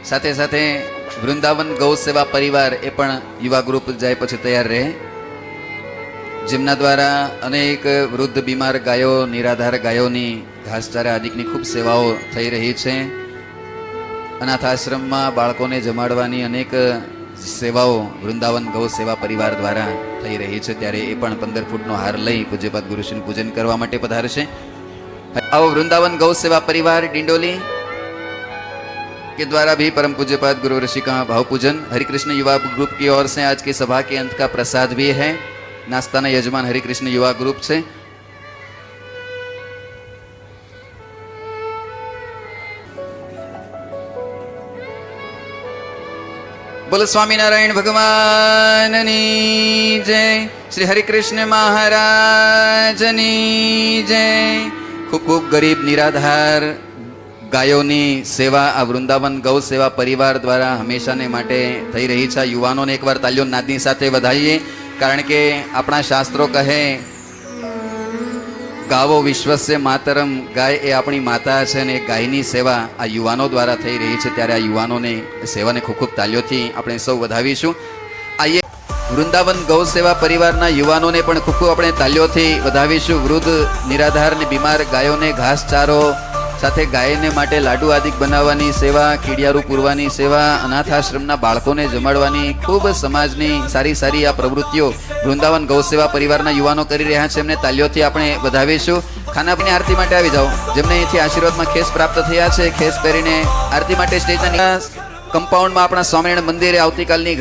સાથે સાથે વૃંદાવન ગૌ સેવા પરિવાર એ પણ યુવા ગ્રુપ જાય પછી તૈયાર રહે, જેમના દ્વારા અનેક વૃદ્ધ બીમાર ગાયો, નિરાધાર ગાયોની ઘાસચારા આદિની ખૂબ સેવાઓ થઈ રહી છે. અનાથ આશ્રમમાં બાળકોને જમાડવાની અનેક સેવાઓ વૃંદાવન ગૌ સેવા પરિવાર દ્વારા થઈ રહી છે. ત્યારે એ પણ 15 ફૂટનો હાર લઈ પૂજ્યપાદ ગુરુશ્રીનું પૂજન કરવા માટે પધારશે. आओ वृंदावन गौ सेवा परिवार डिंडोली के द्वारा भी परम पूज्यपाद गुरु ऋषि का भाव पूजन हरिकृष्ण युवा ग्रुप की ओर से आज की सभा के अंत का प्रसाद भी है. नास्ताना यजमान हरिकृष्ण युवा ग्रुप से बोल स्वामीनारायण भगवान जय, श्री हरिकृष्ण महाराज जय. खूब खूब गरीब निराधार गायोनी सेवा आ वृंदावन गौ सेवा परिवार द्वारा हमेशा ने माटे थई रही है. युवानों ने एक बार तालियों नादनी साथे वधाईए, कारण के अपना शास्त्रों कहे गावो विश्वस्य मातरम, गाय ए अपनी माता है ने गायनी सेवा आ युवानों द्वारा थई रही है. त्यारे आ युवानों ने सेवा ने खूब खूब तालियोंथी आपणे सौ वधावीशुं. आइए वृंदावन गौ सेवा परिवारना युवानों ने पण खूब खूब अपने तालियोंथी वधावीशुं. वृद्ध निराधार ने बीमार गायों ने घासचारो साथे गायने माटे लाडू आदिक बनाववानी सेवा, खीडियारू पूरवानी सेवा, अनाथ आश्रमना बाळकोने जमाडवानी खूब समाजनी सारी सारी आ प्रवृत्तिओ वृंदावन गौ सेवा परिवारना युवानो करी रह्या छे. एमने तालियोंथी आपणे वधावीशुं. खानापीनी आरती माटे आवी जाओ. जेमने અહીંથી આશીર્વાદમાં ખેસ પ્રાપ્ત થયા છે, ખેસ પહેરીને આરતી માટે સ્ટેજના કંપાઉન્ડમાં આપણા સ્વામિનારાયણ મંદિરે આવતીકાલની